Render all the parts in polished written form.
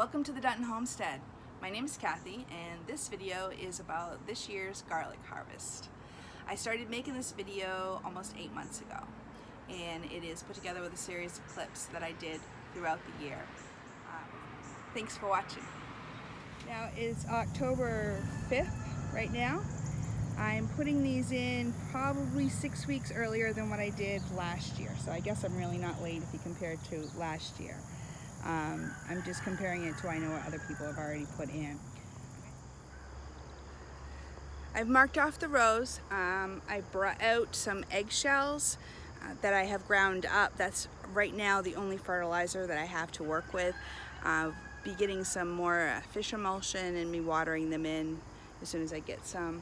Welcome to the Dutton Homestead. My name is Kathy and this video is about this year's garlic harvest. I started making this video almost 8 months ago and it is put together with a series of clips that I did throughout the year. Thanks for watching. Now it's October 5th right now. I'm putting these in probably 6 weeks earlier than what I did last year. So I guess I'm really not late if you compare it to last year. I'm just comparing it to I know what other people have already put in. I've marked off the rows. I brought out some eggshells that I have ground up. That's right now the only fertilizer that I have to work with. I'll be getting some more fish emulsion and me watering them in as soon as I get some.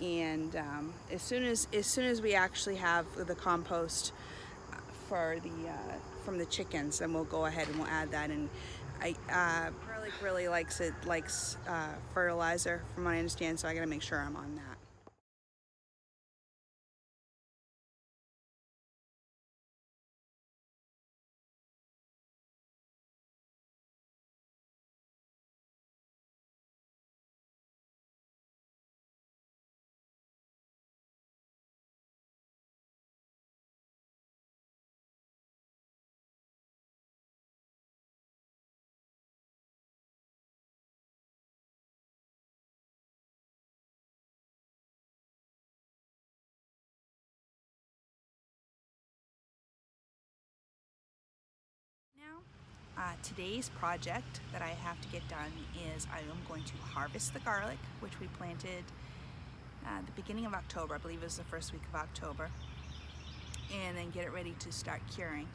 And as soon as we actually have the compost for the from the chickens, then we'll go ahead and we'll add that. And garlic really likes fertilizer from what I understand, so I gotta make sure I'm on that. Today's project that I have to get done is I am going to harvest the garlic, which we planted the beginning of October. I believe it was the first week of October, and then get it ready to start curing.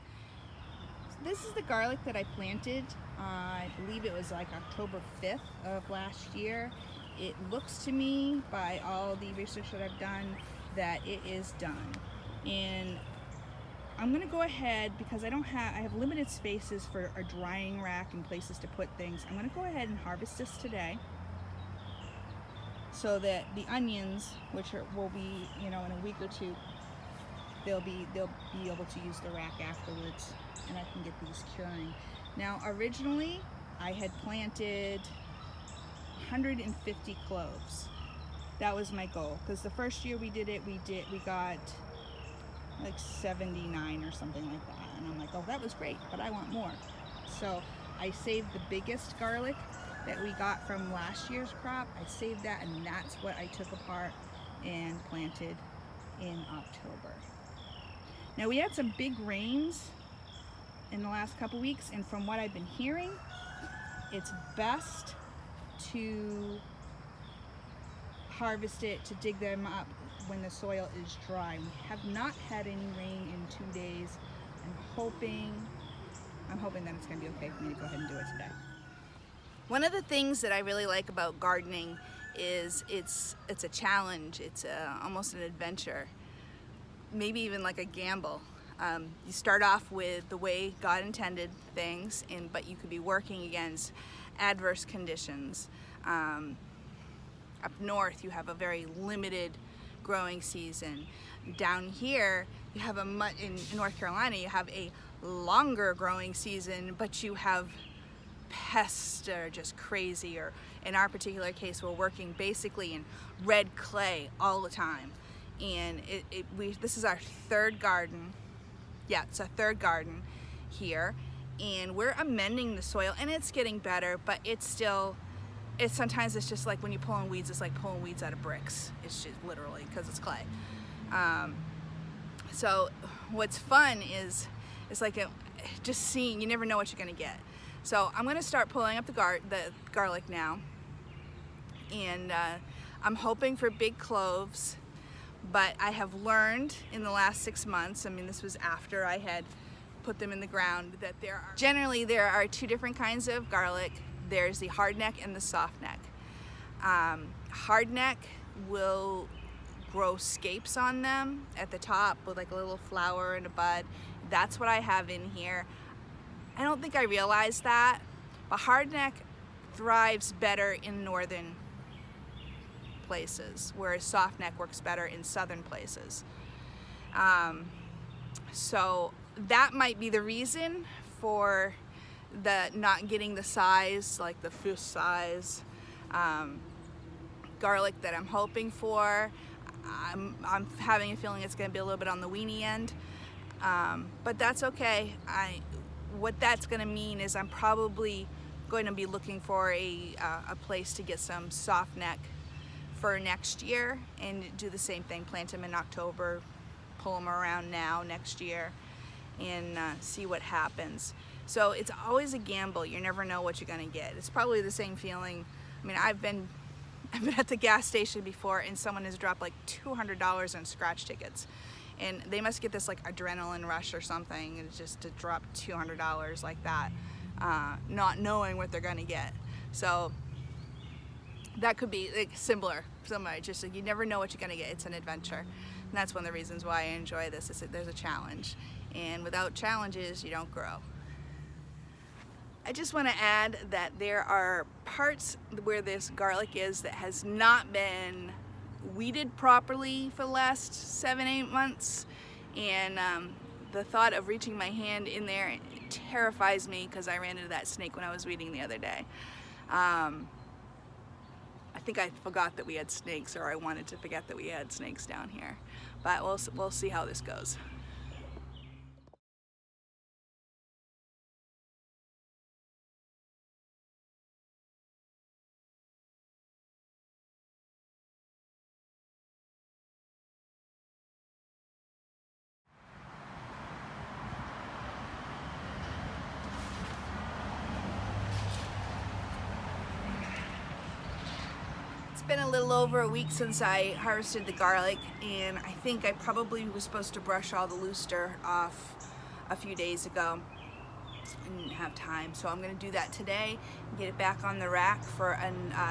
So this is the garlic that I planted. I believe it was like October 5th of last year. It looks to me, by all the research that I've done, that it is done. And I'm gonna go ahead, because I have limited spaces for a drying rack and places to put things. I'm gonna go ahead and harvest this today, so that the onions, which will be, in a week or two, they'll be able to use the rack afterwards, and I can get these curing. Now, originally I had planted 150 cloves. That was my goal, because the first year we did it, we got like 79 or something like that, and I'm like, oh, that was great, but I want more. So I saved the biggest garlic that we got from last year's crop. I saved that, and that's what I took apart and planted in October. Now, we had some big rains in the last couple weeks, and from what I've been hearing, it's best to harvest it, to dig them up when the soil is dry. We have not had any rain in 2 days. I'm hoping that it's going to be okay for me to go ahead and do it today. One of the things that I really like about gardening is it's a challenge. It's almost an adventure, maybe even like a gamble. You start off with the way God intended things, but you could be working against adverse conditions. Up north, you have a very limited growing season. Down here, you have in North Carolina, you have a longer growing season, but you have pests that are just crazy. Or in our particular case, we're working basically in red clay all the time. And this is our third garden. Yeah, it's our third garden here, and we're amending the soil, and it's getting better, but sometimes it's just like when you're pulling weeds, it's like pulling weeds out of bricks. It's just literally, because it's clay. So what's fun is like just seeing, you never know what you're gonna get. So I'm gonna start pulling up the garlic now, and I'm hoping for big cloves, but I have learned in the last 6 months, I mean, this was after I had put them in the ground, that there are two different kinds of garlic. There's the hard neck and the soft neck. Hard neck will grow scapes on them at the top with like a little flower and a bud. That's what I have in here. I don't think I realized that, but hard neck thrives better in northern places, whereas soft neck works better in southern places. So that might be the reason for the not getting the size, like the Fuse size garlic that I'm hoping for. I'm having a feeling it's going to be a little bit on the weenie end, but that's okay. What that's going to mean is I'm probably going to be looking for a place to get some soft neck for next year and do the same thing, plant them in October, pull them around now next year, and see what happens. So it's always a gamble. You never know what you're going to get. It's probably the same feeling. I mean, I've been at the gas station before and someone has dropped like $200 on scratch tickets, and they must get this like adrenaline rush or something, and just to drop $200 like that, not knowing what they're going to get. So that could be like similar. Just like you never know what you're going to get. It's an adventure, and that's one of the reasons why I enjoy this, is that there's a challenge, and without challenges you don't grow. I just want to add that there are parts where this garlic is that has not been weeded properly for the last 7-8 months, and the thought of reaching my hand in there terrifies me, because I ran into that snake when I was weeding the other day. I think I forgot that we had snakes, or I wanted to forget that we had snakes down here, but we'll see how this goes. It's been a little over a week since I harvested the garlic, and I think I probably was supposed to brush all the loose dirt off a few days ago. I didn't have time, so I'm going to do that today, get it back on the rack for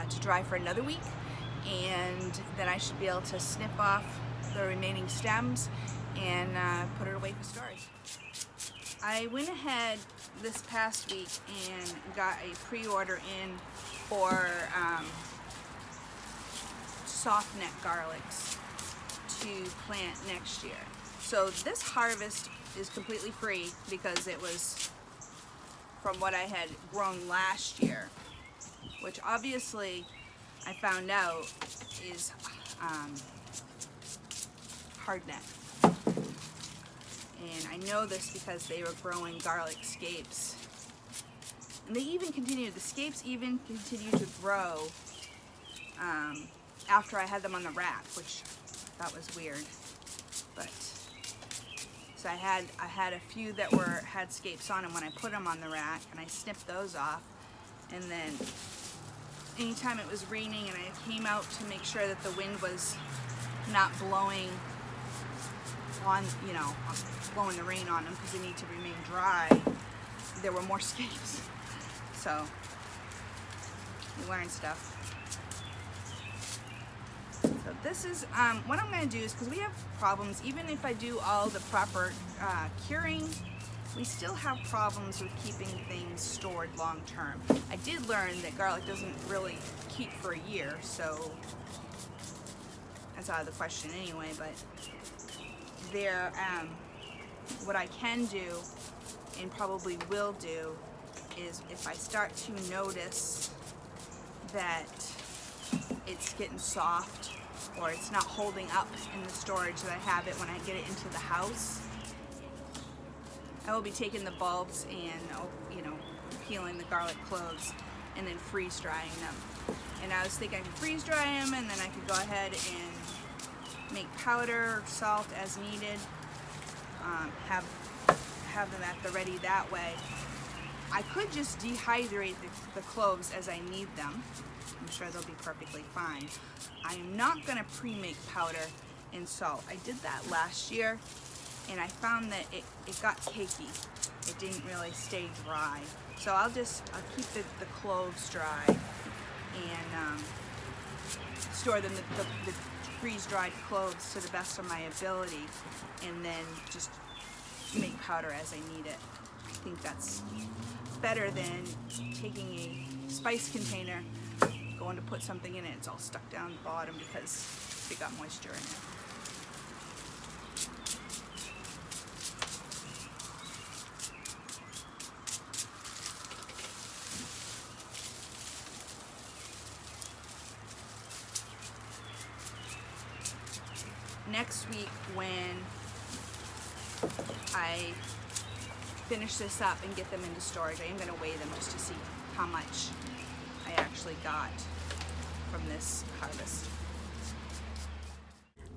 to dry for another week, and then I should be able to snip off the remaining stems and put it away for storage. I went ahead this past week and got a pre-order in for soft neck garlics to plant next year. So this harvest is completely free because it was from what I had grown last year, which obviously I found out is hard neck. And I know this because they were growing garlic scapes. And they even continued, the scapes even continued to grow after I had them on the rack, which I thought was weird. But so I had a few that had scapes on them when I put them on the rack, and I snipped those off. And then anytime it was raining and I came out to make sure that the wind was not blowing on, blowing the rain on them, because they need to remain dry, there were more scapes. So we learned stuff. So this is what I'm going to do, is because we have problems, even if I do all the proper curing, we still have problems with keeping things stored long term. I did learn that garlic doesn't really keep for a year, so that's out of the question anyway. But there, what I can do and probably will do is, if I start to notice that it's getting soft or it's not holding up in the storage that I have it when I get it into the house, I will be taking the bulbs and peeling the garlic cloves and then freeze drying them. And I was thinking I could freeze dry them, and then I could go ahead and make powder, salt as needed, have them at the ready that way. I could just dehydrate the cloves as I need them. I'm sure they'll be perfectly fine. I'm not going to pre-make powder and salt. I did that last year, and I found that it got cakey. It didn't really stay dry. So I'll keep the cloves dry and store them, the freeze-dried cloves, to the best of my ability, and then just make powder as I need it. I think that's better than taking a spice container, going to put something in it, it's all stuck down the bottom because it got moisture in it. next week when I finish this up and get them into storage, I am going to weigh them just to see how much I actually got from this harvest.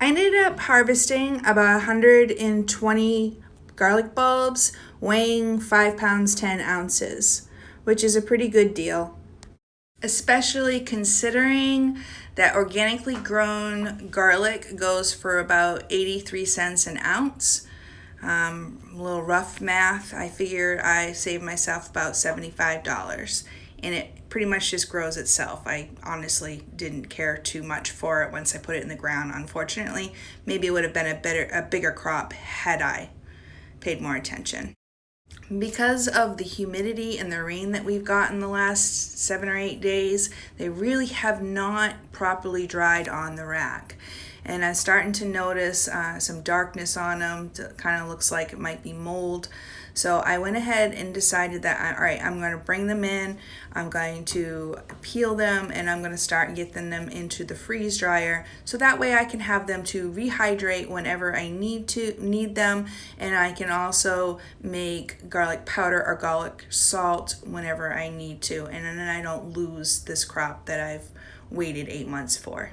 I ended up harvesting about 120 garlic bulbs, weighing 5 pounds 10 ounces, which is a pretty good deal, especially considering that organically grown garlic goes for about 83 cents an ounce. A little rough math, I figured I saved myself about $75, and it pretty much just grows itself. I honestly didn't care too much for it once I put it in the ground. Unfortunately, maybe it would have been a bigger crop had I paid more attention. Because of the humidity and the rain that we've gotten the last 7 or 8 days, they really have not properly dried on the rack. And I'm starting to notice some darkness on them. It kind of looks like it might be mold. So I went ahead and decided that, all right, I'm going to bring them in, I'm going to peel them, and I'm going to start getting them into the freeze dryer. So that way I can have them to rehydrate whenever I need them, and I can also make garlic powder or garlic salt whenever I need to. And then I don't lose this crop that I've waited 8 months for.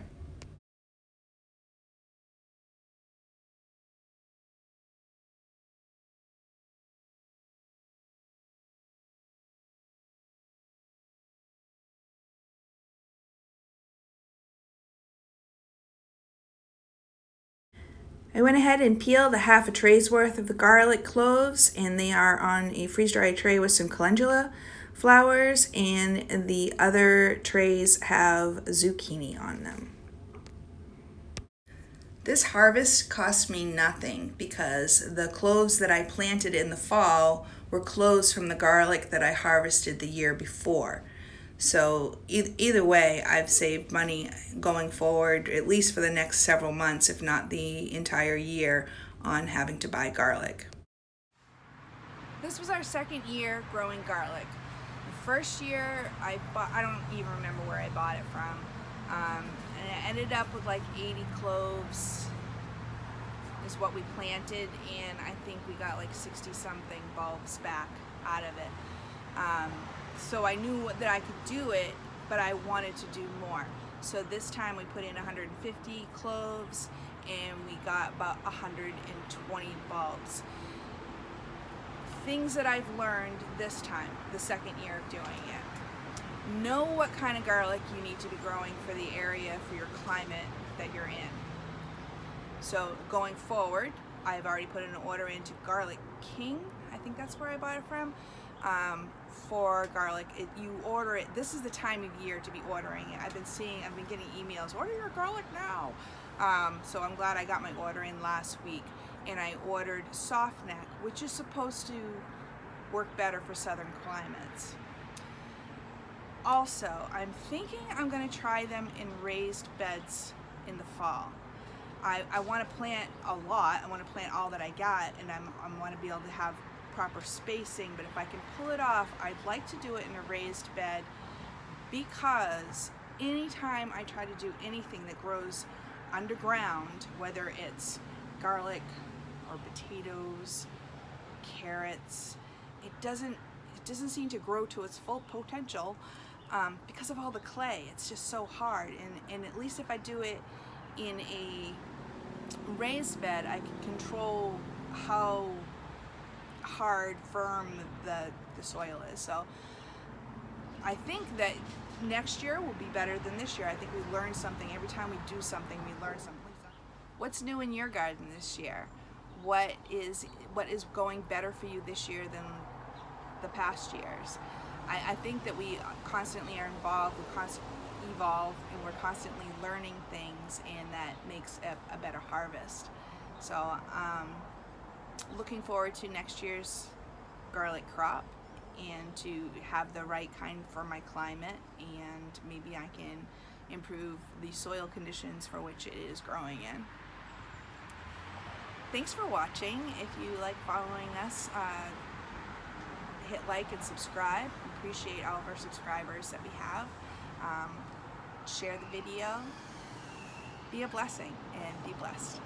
I went ahead and peeled a half a tray's worth of the garlic cloves, and they are on a freeze-dried tray with some calendula flowers, and the other trays have zucchini on them. This harvest cost me nothing because the cloves that I planted in the fall were cloves from the garlic that I harvested the year before. So either way, I've saved money going forward, at least for the next several months, if not the entire year, on having to buy garlic. This was our second year growing garlic. The first year I don't even remember where I bought it from. And it ended up with like 80 cloves is what we planted, and I think we got like 60 something bulbs back out of it. So I knew that I could do it, but I wanted to do more. So this time we put in 150 cloves and we got about 120 bulbs. Things that I've learned this time, the second year of doing it. Know what kind of garlic you need to be growing for the area, for your climate that you're in. So going forward, I've already put an order into Garlic King. I think that's where I bought it from. For garlic, you order it. This is the time of year to be ordering it. I've been getting emails, order your garlic now. So I'm glad I got my order in last week, and I ordered soft neck, which is supposed to work better for southern climates. Also, I'm thinking I'm going to try them in raised beds in the fall. I want to plant a lot. I want to plant all that I got, and I want to be able to have proper spacing, but if I can pull it off, I'd like to do it in a raised bed, because anytime I try to do anything that grows underground, whether it's garlic or potatoes, carrots, it doesn't seem to grow to its full potential because of all the clay. It's just so hard, and at least if I do it in a raised bed, I can control how hard, firm the soil is. So I think that next year will be better than this year. I think we learn something. Every time we do something, we learn something. What's new in your garden this year? What is going better for you this year than the past years? I think that we constantly are involved, we constantly evolve, and we're constantly learning things, and that makes a better harvest. So looking forward to next year's garlic crop, and to have the right kind for my climate, and maybe I can improve the soil conditions for which it is growing in. Thanks for watching. If you like following us, hit like and subscribe. Appreciate all of our subscribers that we have. Share the video. Be a blessing and be blessed.